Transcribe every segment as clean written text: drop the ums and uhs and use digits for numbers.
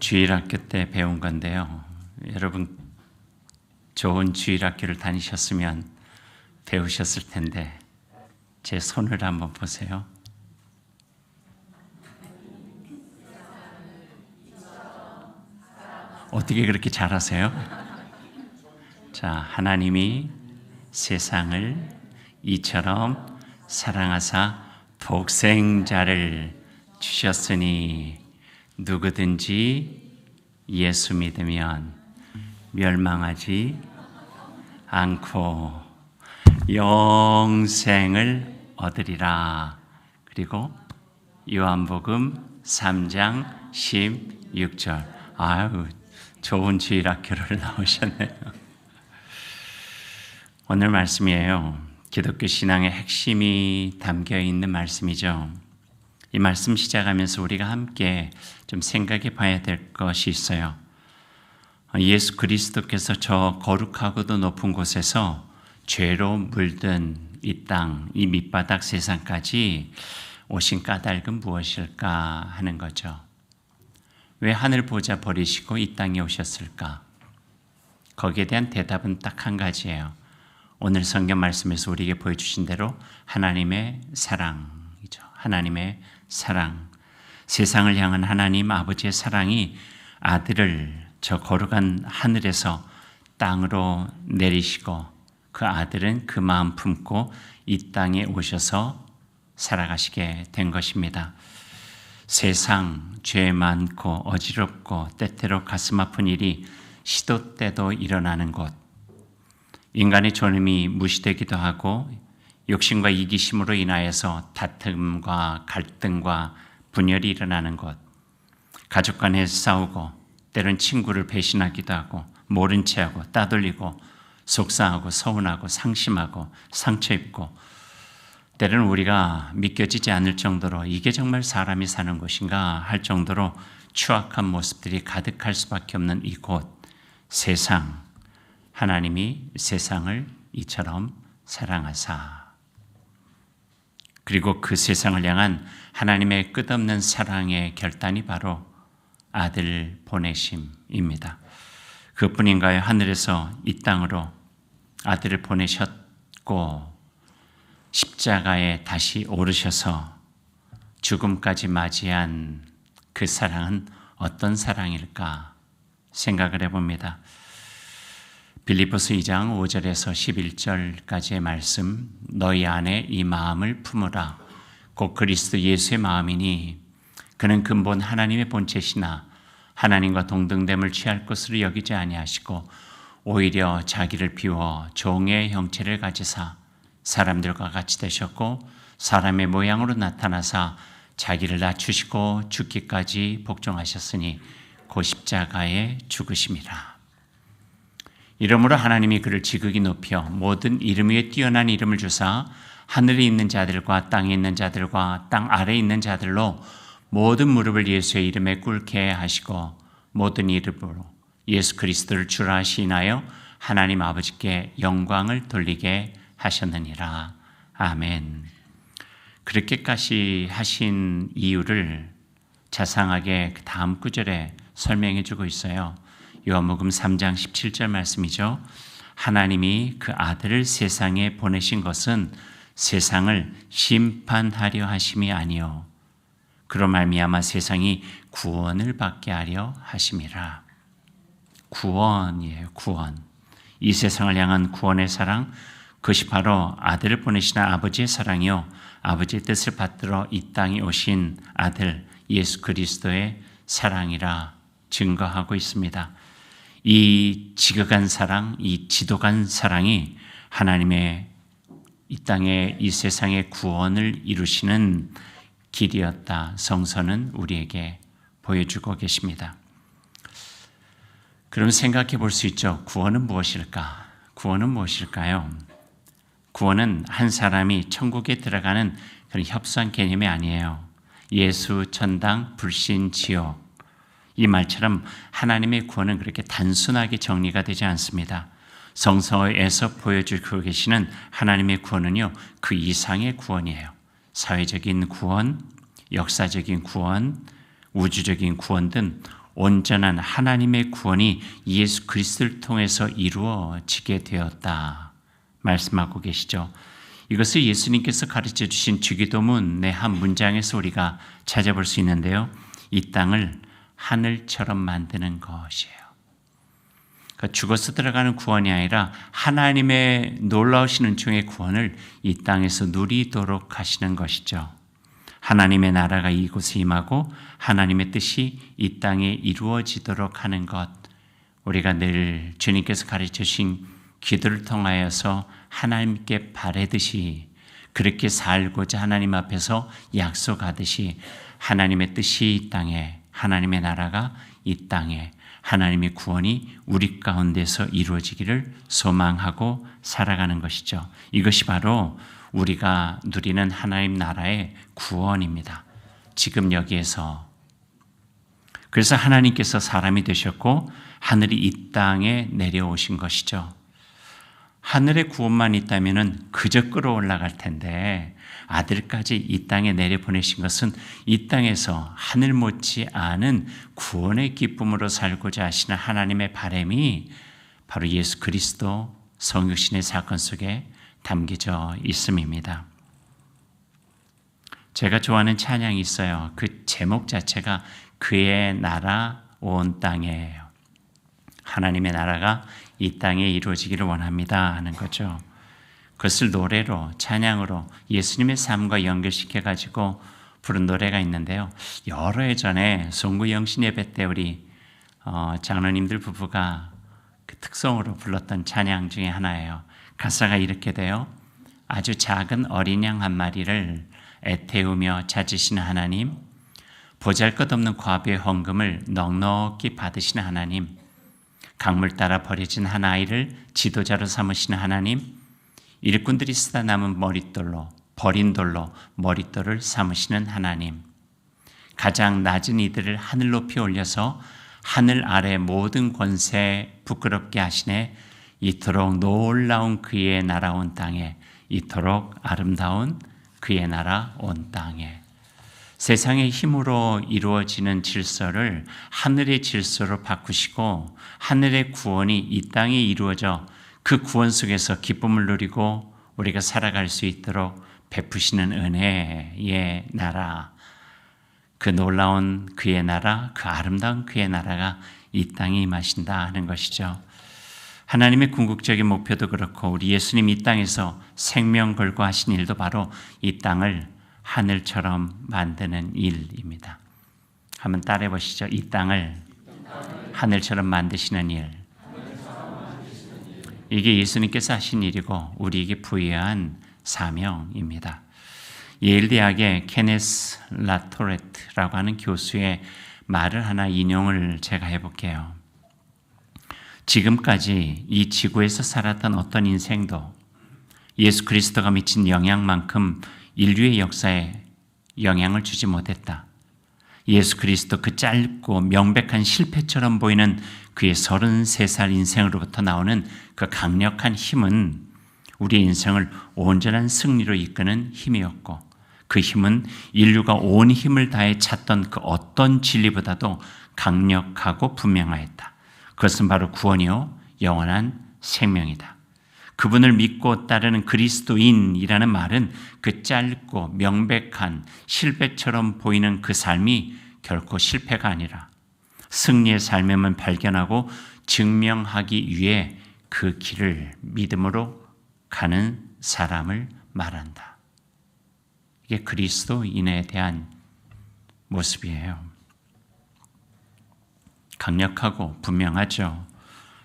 주일학교 때 배운 건데요. 여러분 좋은 주일학교를 다니셨으면 배우셨을 텐데 제 손을 한번 보세요. 어떻게 그렇게 잘하세요? 자, 하나님이 세상을 이처럼 사랑하사 독생자를 주셨으니 누구든지 예수 믿으면 멸망하지 않고 영생을 얻으리라. 그리고 요한복음 3장 16절. 아유, 좋은 주일학교를 나오셨네요. 오늘 말씀이에요. 기독교 신앙의 핵심이 담겨 있는 말씀이죠. 이 말씀 시작하면서 우리가 함께 좀 생각해 봐야 될 것이 있어요. 예수 그리스도께서 저 거룩하고도 높은 곳에서 죄로 물든 이 땅, 이 밑바닥 세상까지 오신 까닭은 무엇일까 하는 거죠. 왜 하늘 보좌 버리시고 이 땅에 오셨을까? 거기에 대한 대답은 딱 한 가지예요. 오늘 성경 말씀에서 우리에게 보여주신 대로 하나님의 사랑이죠. 하나님의 사랑. 세상을 향한 하나님 아버지의 사랑이 아들을 저 거룩한 하늘에서 땅으로 내리시고 그 아들은 그 마음 품고 이 땅에 오셔서 살아가시게 된 것입니다. 세상 죄 많고 어지럽고 때때로 가슴 아픈 일이 시도 때도 일어나는 곳, 인간의 존엄이 무시되기도 하고 욕심과 이기심으로 인하여서 다툼과 갈등과 분열이 일어나는 곳, 가족 간에 싸우고 때론 친구를 배신하기도 하고 모른 체하고 따돌리고 속상하고 서운하고 상심하고 상처 입고 때로는 우리가 믿겨지지 않을 정도로 이게 정말 사람이 사는 곳인가 할 정도로 추악한 모습들이 가득할 수밖에 없는 이곳 세상, 하나님이 세상을 이처럼 사랑하사, 그리고 그 세상을 향한 하나님의 끝없는 사랑의 결단이 바로 아들 보내심입니다. 그뿐인가요? 하늘에서 이 땅으로 아들을 보내셨고 십자가에 다시 오르셔서 죽음까지 맞이한 그 사랑은 어떤 사랑일까 생각을 해봅니다. 빌립보서 2장 5절에서 11절까지의 말씀, 너희 안에 이 마음을 품으라. 곧 그리스도 예수의 마음이니 그는 근본 하나님의 본체시나 하나님과 동등됨을 취할 것으로 여기지 아니하시고 오히려 자기를 비워 종의 형체를 가지사 사람들과 같이 되셨고 사람의 모양으로 나타나사 자기를 낮추시고 죽기까지 복종하셨으니 곧 십자가에 죽으심이라. 이러므로 하나님이 그를 지극히 높여 모든 이름 위에 뛰어난 이름을 주사 하늘에 있는 자들과 땅에 있는 자들과 땅 아래에 있는 자들로 모든 무릎을 예수의 이름에 꿇게 하시고 모든 이름으로 예수 그리스도를 주라 하시나요 하나님 아버지께 영광을 돌리게 하셨느니라. 아멘. 그렇게까지 하신 이유를 자상하게 그 다음 구절에 설명해 주고 있어요. 요한복음 3장 17절 말씀이죠. 하나님이 그 아들을 세상에 보내신 것은 세상을 심판하려 하심이 아니요 그로 말미암아 세상이 구원을 받게 하려 하심이라. 구원이에요. 구원. 이 세상을 향한 구원의 사랑, 그것이 바로 아들을 보내신 아버지의 사랑이요 아버지의 뜻을 받들어 이 땅에 오신 아들 예수 그리스도의 사랑이라 증거하고 있습니다. 이 지극한 사랑, 이 지독한 사랑이 하나님의 이 땅에 이 세상의 구원을 이루시는 길이었다. 성서는 우리에게 보여주고 계십니다. 그럼 생각해 볼 수 있죠. 구원은 무엇일까? 구원은 무엇일까요? 구원은 한 사람이 천국에 들어가는 그런 협소한 개념이 아니에요. 예수, 천당, 불신, 지옥. 이 말처럼 하나님의 구원은 그렇게 단순하게 정리가 되지 않습니다. 성서에서 보여주고 계시는 하나님의 구원은요, 그 이상의 구원이에요. 사회적인 구원, 역사적인 구원, 우주적인 구원 등 온전한 하나님의 구원이 예수 그리스도를 통해서 이루어지게 되었다 말씀하고 계시죠. 이것을 예수님께서 가르쳐 주신 주기도문의 한 문장에서 우리가 찾아볼 수 있는데요. 이 땅을 하늘처럼 만드는 것이에요. 그러니까 죽어서 들어가는 구원이 아니라 하나님의 놀라우신 은총의 구원을 이 땅에서 누리도록 하시는 것이죠. 하나님의 나라가 이곳에 임하고 하나님의 뜻이 이 땅에 이루어지도록 하는 것, 우리가 늘 주님께서 가르쳐 주신 기도를 통하여서 하나님께 바라듯이 그렇게 살고자 하나님 앞에서 약속하듯이 하나님의 뜻이 이 땅에, 하나님의 나라가 이 땅에, 하나님의 구원이 우리 가운데서 이루어지기를 소망하고 살아가는 것이죠. 이것이 바로 우리가 누리는 하나님 나라의 구원입니다. 지금 여기에서. 그래서 하나님께서 사람이 되셨고 하늘이 이 땅에 내려오신 것이죠. 하늘의 구원만 있다면 그저 끌어올라갈 텐데 아들까지 이 땅에 내려보내신 것은 이 땅에서 하늘 못지 않은 구원의 기쁨으로 살고자 하시는 하나님의 바람이 바로 예수 그리스도 성육신의 사건 속에 담겨져 있음입니다. 제가 좋아하는 찬양이 있어요. 그 제목 자체가 그의 나라 온 땅이에요. 하나님의 나라가 이 땅에 이루어지기를 원합니다 하는 거죠. 그것을 노래로, 찬양으로 예수님의 삶과 연결시켜가지고 부른 노래가 있는데요. 여러 해 전에 송구영신 예배 때 우리 장로님들 부부가 그 특성으로 불렀던 찬양 중에 하나예요. 가사가 이렇게 돼요. 아주 작은 어린 양 한 마리를 애태우며 찾으시는 하나님, 보잘것없는 과부의 헌금을 넉넉히 받으시는 하나님, 강물 따라 버려진 한 아이를 지도자로 삼으시는 하나님, 일꾼들이 쓰다 남은 머릿돌로, 버린 돌로 머릿돌을 삼으시는 하나님, 가장 낮은 이들을 하늘 높이 올려서 하늘 아래 모든 권세 부끄럽게 하시네. 이토록 놀라운 그의 나라 온 땅에, 이토록 아름다운 그의 나라 온 땅에. 세상의 힘으로 이루어지는 질서를 하늘의 질서로 바꾸시고 하늘의 구원이 이 땅에 이루어져 그 구원 속에서 기쁨을 누리고 우리가 살아갈 수 있도록 베푸시는 은혜의 나라, 그 놀라운 그의 나라, 그 아름다운 그의 나라가 이 땅에 임하신다 하는 것이죠. 하나님의 궁극적인 목표도 그렇고 우리 예수님 이 땅에서 생명 걸고 하신 일도 바로 이 땅을 하늘처럼 만드는 일입니다. 한번 따라해 보시죠. 이 땅을 하늘처럼 만드시는 일. 이게 예수님께서 하신 일이고 우리에게 부여한 사명입니다. 예일대학의 케네스 라토레트라고 하는 교수의 말을 하나 인용을 제가 해볼게요. 지금까지 이 지구에서 살았던 어떤 인생도 예수 그리스도가 미친 영향만큼 인류의 역사에 영향을 주지 못했다. 예수 그리스도 그 짧고 명백한 실패처럼 보이는 그의 33살 인생으로부터 나오는 그 강력한 힘은 우리의 인생을 온전한 승리로 이끄는 힘이었고 그 힘은 인류가 온 힘을 다해 찾던 그 어떤 진리보다도 강력하고 분명하였다. 그것은 바로 구원이요 영원한 생명이다. 그분을 믿고 따르는 그리스도인이라는 말은 그 짧고 명백한 실패처럼 보이는 그 삶이 결코 실패가 아니라 승리의 삶임을 발견하고 증명하기 위해 그 길을 믿음으로 가는 사람을 말한다. 이게 그리스도인에 대한 모습이에요. 강력하고 분명하죠.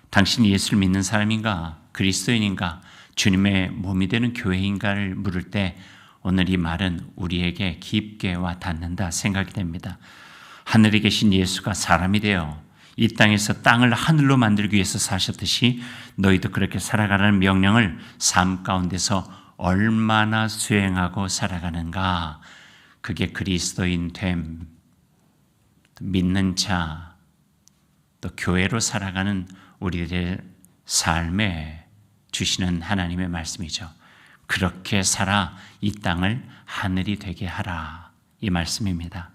당신이 예수를 믿는 사람인가? 그리스도인인가? 주님의 몸이 되는 교회인가를 물을 때 오늘 이 말은 우리에게 깊게 와 닿는다 생각이 됩니다. 하늘에 계신 예수가 사람이 되어 이 땅에서 땅을 하늘로 만들기 위해서 사셨듯이 너희도 그렇게 살아가라는 명령을 삶 가운데서 얼마나 수행하고 살아가는가. 그게 그리스도인 됨, 믿는 자, 또 교회로 살아가는 우리들의 삶에 주시는 하나님의 말씀이죠. 그렇게 살아 이 땅을 하늘이 되게 하라. 이 말씀입니다.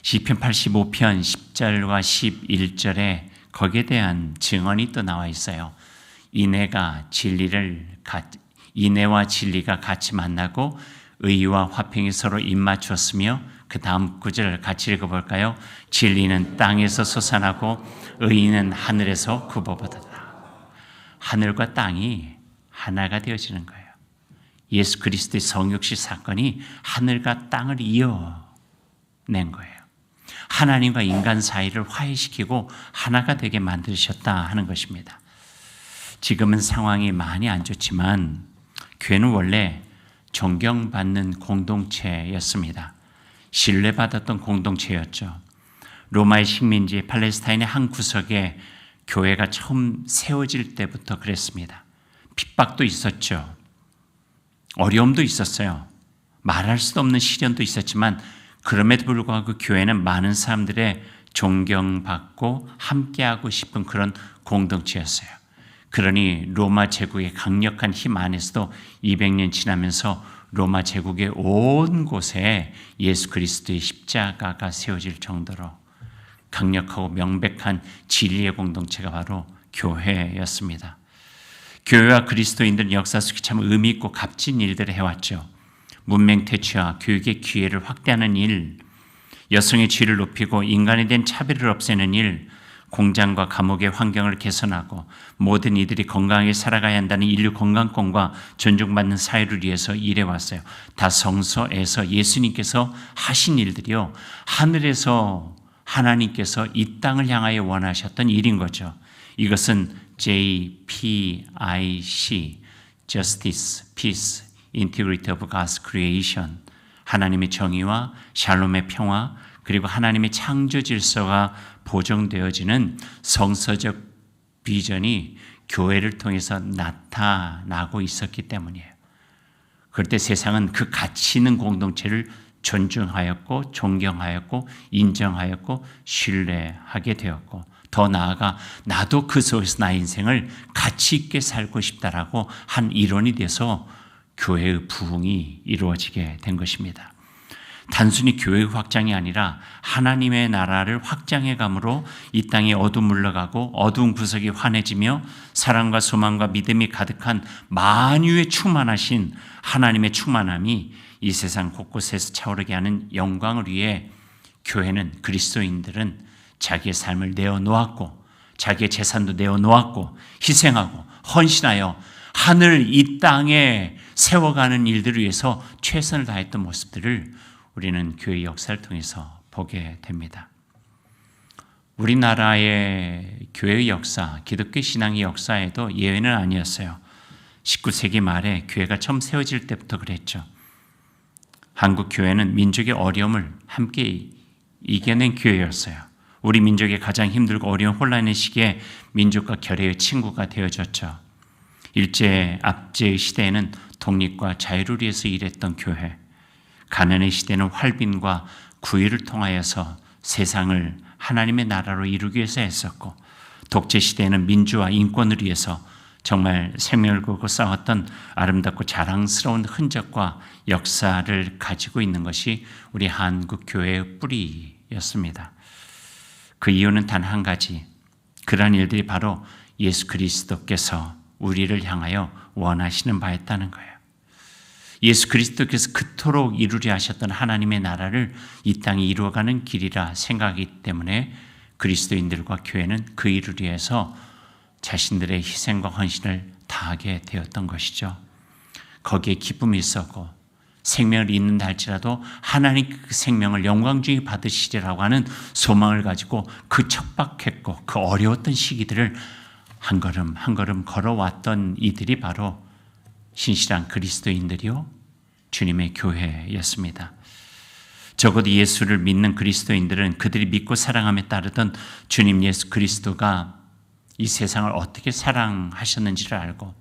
시편 85편 10절과 11절에 거기에 대한 증언이 또 나와 있어요. 인애와 진리가 같이 만나고 의와 화평이 서로 입맞추었으며, 그 다음 구절을 같이 읽어볼까요? 진리는 땅에서 솟아나고 의는 하늘에서 굽어버렸다. 하늘과 땅이 하나가 되어지는 거예요. 예수 그리스도의 성육신 사건이 하늘과 땅을 이어낸 거예요. 하나님과 인간 사이를 화해시키고 하나가 되게 만드셨다 하는 것입니다. 지금은 상황이 많이 안 좋지만 교회는 원래 존경받는 공동체였습니다. 신뢰받았던 공동체였죠. 로마의 식민지 팔레스타인의 한 구석에 교회가 처음 세워질 때부터 그랬습니다. 핍박도 있었죠. 어려움도 있었어요. 말할 수 없는 시련도 있었지만 그럼에도 불구하고 교회는 많은 사람들의 존경받고 함께하고 싶은 그런 공동체였어요. 그러니 로마 제국의 강력한 힘 안에서도 200년 지나면서 로마 제국의 온 곳에 예수 그리스도의 십자가가 세워질 정도로 강력하고 명백한 진리의 공동체가 바로 교회였습니다. 교회와 그리스도인들은 역사 속에 참 의미 있고 값진 일들을 해왔죠. 문명 퇴치와 교육의 기회를 확대하는 일, 여성의 지위를 높이고 인간에 대한 차별을 없애는 일, 공장과 감옥의 환경을 개선하고 모든 이들이 건강하게 살아가야 한다는 인류 건강권과 존중받는 사회를 위해서 일해왔어요. 다 성서에서 예수님께서 하신 일들이요, 하늘에서 하나님께서 이 땅을 향하여 원하셨던 일인 거죠. 이것은 JPIC, Justice, Peace, Integrity of God's Creation, 하나님의 정의와 샬롬의 평화, 그리고 하나님의 창조 질서가 보정되어지는 성서적 비전이 교회를 통해서 나타나고 있었기 때문이에요. 그럴 때 세상은 그 가치 있는 공동체를 존중하였고 존경하였고 인정하였고 신뢰하게 되었고, 더 나아가 나도 그 속에서 나의 인생을 가치 있게 살고 싶다라고 한 일원이 돼서 교회의 부흥이 이루어지게 된 것입니다. 단순히 교회의 확장이 아니라 하나님의 나라를 확장해 감으로 이 땅이 어둠 물러가고 어두운 구석이 환해지며 사랑과 소망과 믿음이 가득한 만유에 충만하신 하나님의 충만함이 이 세상 곳곳에서 차오르게 하는 영광을 위해 교회는, 그리스도인들은 자기의 삶을 내어놓았고 자기의 재산도 내어놓았고 희생하고 헌신하여 하늘 이 땅에 세워가는 일들을 위해서 최선을 다했던 모습들을 우리는 교회 역사를 통해서 보게 됩니다. 우리나라의 교회의 역사, 기독교 신앙의 역사에도 예외는 아니었어요. 19세기 말에 교회가 처음 세워질 때부터 그랬죠. 한국 교회는 민족의 어려움을 함께 이겨낸 교회였어요. 우리 민족의 가장 힘들고 어려운 혼란의 시기에 민족과 결의의 친구가 되어졌죠. 일제 압제의 시대에는 독립과 자유를 위해서 일했던 교회, 가난의 시대는 활빈과 구의를 통하여서 세상을 하나님의 나라로 이루기 위해서 했었고, 독재 시대에는 민주와 인권을 위해서 정말 생명을 걸고 싸웠던 아름답고 자랑스러운 흔적과 역사를 가지고 있는 것이 우리 한국 교회의 뿌리였습니다. 그 이유는 단 한 가지, 그러한 일들이 바로 예수 그리스도께서 우리를 향하여 원하시는 바였다는 거예요. 예수 그리스도께서 그토록 이루려 하셨던 하나님의 나라를 이 땅에 이루어가는 길이라 생각하기 때문에 그리스도인들과 교회는 그 일을 위해서 자신들의 희생과 헌신을 다하게 되었던 것이죠. 거기에 기쁨이 있었고 생명을 잃는다 할지라도 하나님 그 생명을 영광 중에 받으시리라고 하는 소망을 가지고 그 척박했고 그 어려웠던 시기들을 한 걸음 한 걸음 걸어왔던 이들이 바로 신실한 그리스도인들이요, 주님의 교회였습니다. 적어도 예수를 믿는 그리스도인들은 그들이 믿고 사랑함에 따르던 주님 예수 그리스도가 이 세상을 어떻게 사랑하셨는지를 알고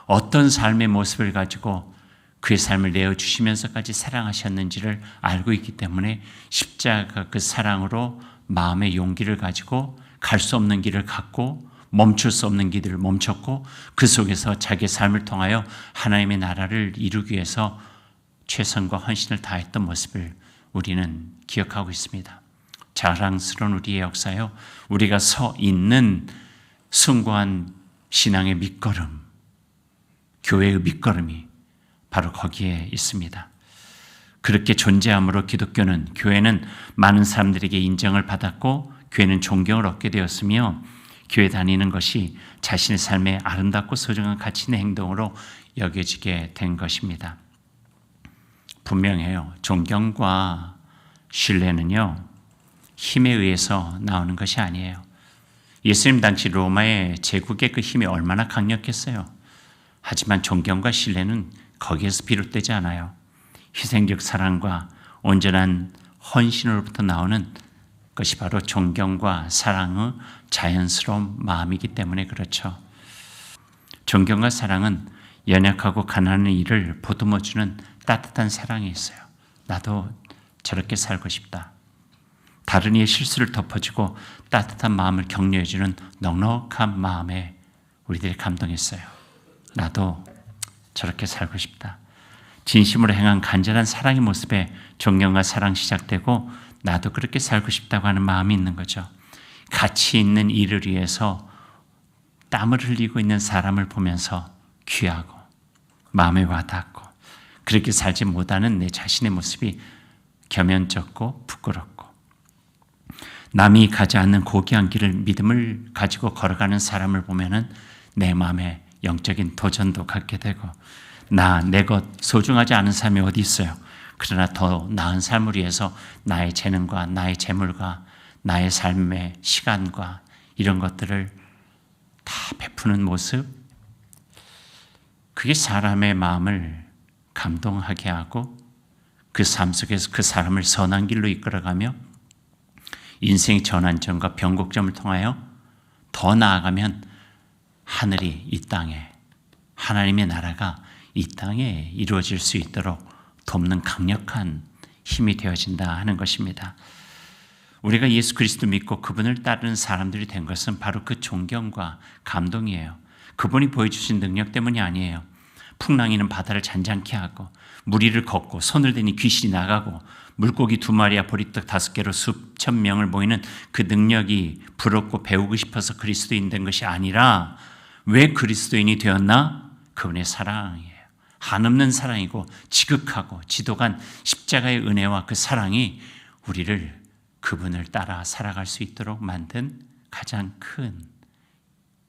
어떤 삶의 모습을 가지고 그의 삶을 내어주시면서까지 사랑하셨는지를 알고 있기 때문에 십자가 그 사랑으로 마음의 용기를 가지고 갈 수 없는 길을 갔고 멈출 수 없는 길을 멈췄고 그 속에서 자기의 삶을 통하여 하나님의 나라를 이루기 위해서 최선과 헌신을 다했던 모습을 우리는 기억하고 있습니다. 자랑스러운 우리의 역사요. 우리가 서 있는 숭고한 신앙의 밑거름, 교회의 밑거름이 바로 거기에 있습니다. 그렇게 존재함으로 기독교는, 교회는 많은 사람들에게 인정을 받았고 교회는 존경을 얻게 되었으며 교회 다니는 것이 자신의 삶에 아름답고 소중한 가치 있는 행동으로 여겨지게 된 것입니다. 분명해요. 존경과 신뢰는요, 힘에 의해서 나오는 것이 아니에요. 예수님 당시 로마의 제국의 그 힘이 얼마나 강력했어요. 하지만 존경과 신뢰는 거기에서 비롯되지 않아요. 희생적 사랑과 온전한 헌신으로부터 나오는 것이 바로 존경과 사랑의 자연스러운 마음이기 때문에 그렇죠. 존경과 사랑은 연약하고 가난한 이를 보듬어주는 따뜻한 사랑이 있어요. 나도 저렇게 살고 싶다. 다른 이의 실수를 덮어주고 따뜻한 마음을 격려해주는 넉넉한 마음에 우리들이 감동했어요. 나도 저렇게 살고 싶다. 진심으로 행한 간절한 사랑의 모습에 존경과 사랑 시작되고 나도 그렇게 살고 싶다고 하는 마음이 있는 거죠. 가치 있는 일을 위해서 땀을 흘리고 있는 사람을 보면서 귀하고 마음에 와닿고 그렇게 살지 못하는 내 자신의 모습이 겸연쩍고 부끄럽고 남이 가지 않는 고귀한 길을 믿음을 가지고 걸어가는 사람을 보면은 내 마음에 영적인 도전도 갖게 되고 내 것 소중하지 않은 삶이 어디 있어요. 그러나 더 나은 삶을 위해서 나의 재능과 나의 재물과 나의 삶의 시간과 이런 것들을 다 베푸는 모습, 그게 사람의 마음을 감동하게 하고 그 삶 속에서 그 사람을 선한 길로 이끌어가며 인생의 전환점과 변곡점을 통하여 더 나아가면 하늘이 이 땅에, 하나님의 나라가 이 땅에 이루어질 수 있도록 돕는 강력한 힘이 되어진다 하는 것입니다. 우리가 예수 그리스도 믿고 그분을 따르는 사람들이 된 것은 바로 그 존경과 감동이에요. 그분이 보여주신 능력 때문이 아니에요. 풍랑이는 바다를 잔잔케 하고 무리를 걷고 손을 대니 귀신이 나가고 물고기 2마리와 보리떡 5개로 수천 명을 모이는 그 능력이 부럽고 배우고 싶어서 그리스도인 된 것이 아니라 왜 그리스도인이 되었나? 그분의 사랑이에요. 한없는 사랑이고 지극하고 지독한 십자가의 은혜와 그 사랑이 우리를 그분을 따라 살아갈 수 있도록 만든 가장 큰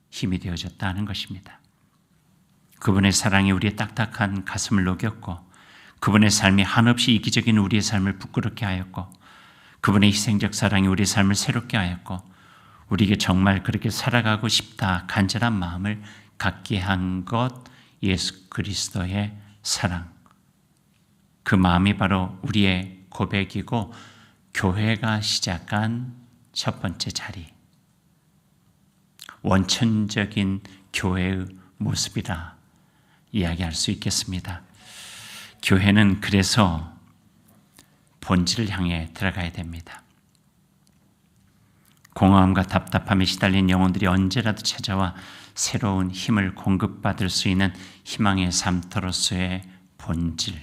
힘이 되어졌다는 것입니다. 그분의 사랑이 우리의 딱딱한 가슴을 녹였고 그분의 삶이 한없이 이기적인 우리의 삶을 부끄럽게 하였고 그분의 희생적 사랑이 우리의 삶을 새롭게 하였고 우리에게 정말 그렇게 살아가고 싶다 간절한 마음을 갖게 한 것, 예수 그리스도의 사랑. 그 마음이 바로 우리의 고백이고 교회가 시작한 첫 번째 자리, 원천적인 교회의 모습이라 이야기할 수 있겠습니다. 교회는 그래서 본질을 향해 들어가야 됩니다. 공허함과 답답함에 시달린 영혼들이 언제라도 찾아와 새로운 힘을 공급받을 수 있는 희망의 삶터로서의 본질.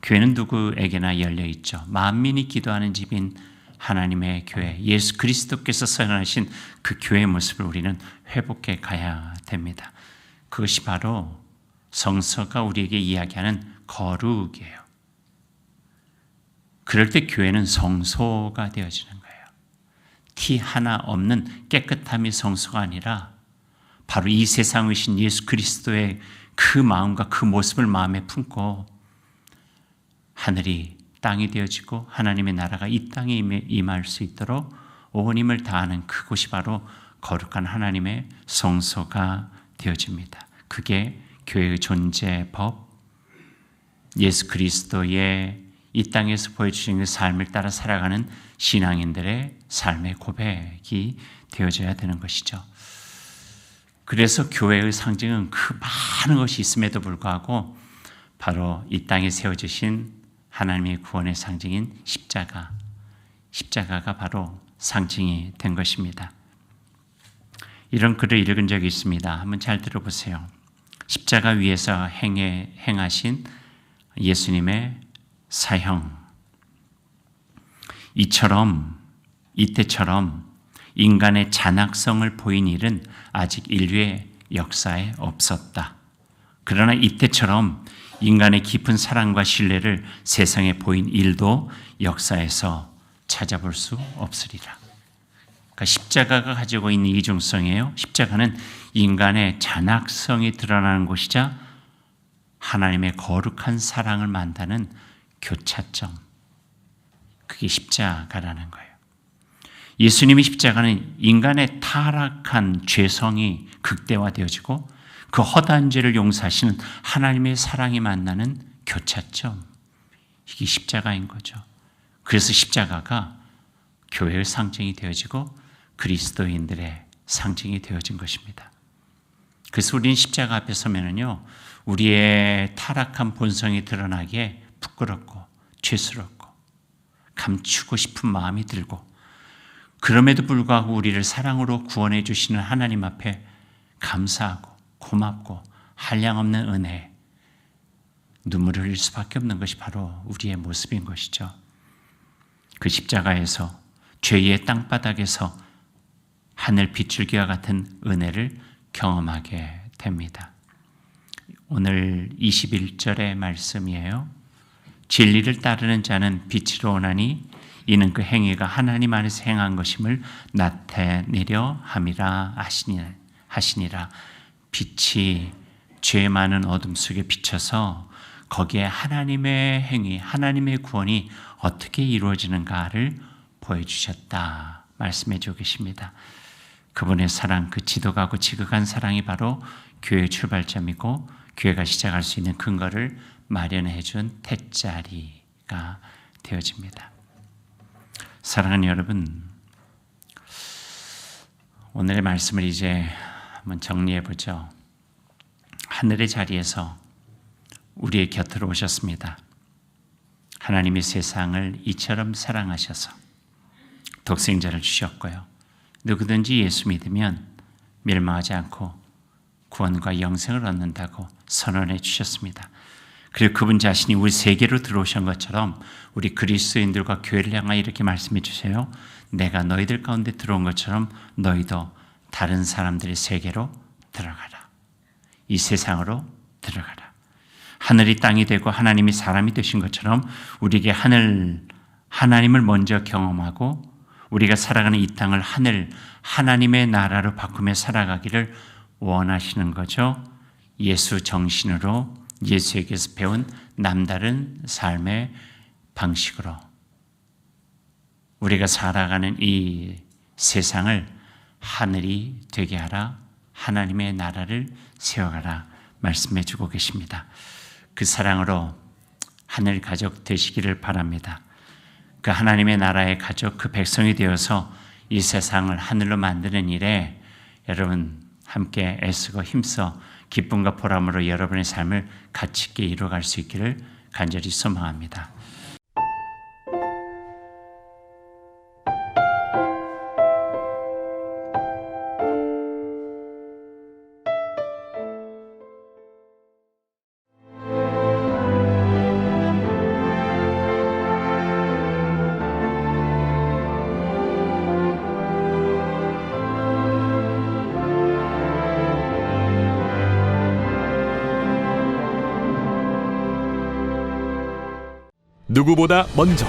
교회는 누구에게나 열려있죠. 만민이 기도하는 집인 하나님의 교회, 예수 그리스도께서 선언하신 그 교회의 모습을 우리는 회복해 가야 됩니다. 그것이 바로 성서가 우리에게 이야기하는 거룩이에요. 그럴 때 교회는 성소가 되어지는 거예요. 티 하나 없는 깨끗함이 성소가 아니라 바로 이 세상에 오신 예수 그리스도의 그 마음과 그 모습을 마음에 품고 하늘이 땅이 되어지고 하나님의 나라가 이 땅에 임할 수 있도록 온 힘을 다하는 그곳이 바로 거룩한 하나님의 성소가 되어집니다. 그게 교회의 존재 법, 예수 그리스도의 이 땅에서 보여주신 그 삶을 따라 살아가는 신앙인들의 삶의 고백이 되어져야 되는 것이죠. 그래서 교회의 상징은 그 많은 것이 있음에도 불구하고 바로 이 땅에 세워주신 하나님의 구원의 상징인 십자가가 바로 상징이 된 것입니다. 이런 글을 읽은 적이 있습니다. 한번 잘 들어보세요. 십자가 위에서 행하신 예수님의 사형. 이처럼 이때처럼 인간의 잔악성을 보인 일은 아직 인류의 역사에 없었다. 그러나 이때처럼 인간의 깊은 사랑과 신뢰를 세상에 보인 일도 역사에서 찾아볼 수 없으리라. 그러니까 십자가가 가지고 있는 이중성이에요. 십자가는 인간의 잔악성이 드러나는 곳이자 하나님의 거룩한 사랑을 만드는 교차점. 그게 십자가라는 거예요. 예수님의 십자가는 인간의 타락한 죄성이 극대화되어지고 그 허다한 죄를 용서하시는 하나님의 사랑이 만나는 교차점. 이게 십자가인 거죠. 그래서 십자가가 교회의 상징이 되어지고 그리스도인들의 상징이 되어진 것입니다. 그래서 우리는 십자가 앞에 서면은요, 우리의 타락한 본성이 드러나기에 부끄럽고 죄스럽고 감추고 싶은 마음이 들고, 그럼에도 불구하고 우리를 사랑으로 구원해 주시는 하나님 앞에 감사하고 고맙고 한량없는 은혜에 눈물을 흘릴 수밖에 없는 것이 바로 우리의 모습인 것이죠. 그 십자가에서 죄의 땅바닥에서 하늘 빗줄기와 같은 은혜를 경험하게 됩니다. 오늘 21절의 말씀이에요. 진리를 따르는 자는 빛으로 오나니 이는 그 행위가 하나님 안에서 행한 것임을 나타내려 함이라 하시니라. 빛이 죄 많은 어둠 속에 비쳐서 거기에 하나님의 행위, 하나님의 구원이 어떻게 이루어지는가를 보여주셨다 말씀해 주고 계십니다. 그분의 사랑, 그 지독하고 지극한 사랑이 바로 교회의 출발점이고 교회가 시작할 수 있는 근거를 마련해 준 태자리가 되어집니다. 사랑하는 여러분, 오늘의 말씀을 이제 한번 정리해 보죠. 하늘의 자리에서 우리의 곁으로 오셨습니다. 하나님이 세상을 이처럼 사랑하셔서 독생자를 주셨고요. 누구든지 예수 믿으면 멸망하지 않고 구원과 영생을 얻는다고 선언해 주셨습니다. 그리고 그분 자신이 우리 세계로 들어오신 것처럼 우리 그리스도인들과 교회를 향하여 이렇게 말씀해 주세요. 내가 너희들 가운데 들어온 것처럼 너희도 다른 사람들의 세계로 들어가라. 이 세상으로 들어가라. 하늘이 땅이 되고 하나님이 사람이 되신 것처럼 우리에게 하나님을 먼저 경험하고 우리가 살아가는 이 땅을 하나님의 나라로 바꾸며 살아가기를 원하시는 거죠. 예수 정신으로 예수에게서 배운 남다른 삶의 방식으로 우리가 살아가는 이 세상을 하늘이 되게 하라, 하나님의 나라를 세워가라 말씀해 주고 계십니다. 그 사랑으로 하늘 가족 되시기를 바랍니다. 그 하나님의 나라의 가족, 그 백성이 되어서 이 세상을 하늘로 만드는 일에 여러분 함께 애쓰고 힘써 기쁨과 보람으로 여러분의 삶을 가치 있게 이루어갈 수 있기를 간절히 소망합니다. 누구보다 먼저,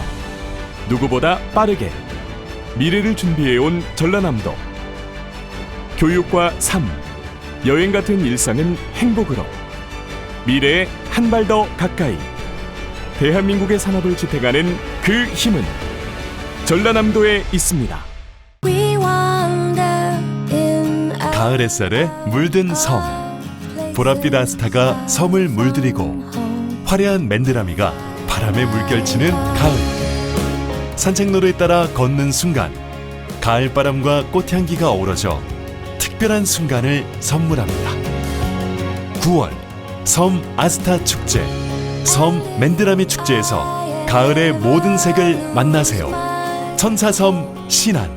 누구보다 빠르게 미래를 준비해온 전라남도. 교육과 삶, 여행 같은 일상은 행복으로. 미래에 한 발 더 가까이. 대한민국의 산업을 지탱하는 그 힘은 전라남도에 있습니다. 가을 햇살에 물든 섬. 보랏빛 아스타가 섬을 물들이고 화려한 맨드라미가 바람에 물결치는 가을. 산책로를 따라 걷는 순간 가을바람과 꽃향기가 어우러져 특별한 순간을 선물합니다. 9월 섬 아스타 축제, 섬 맨드라미 축제에서 가을의 모든 색을 만나세요. 천사섬 신안.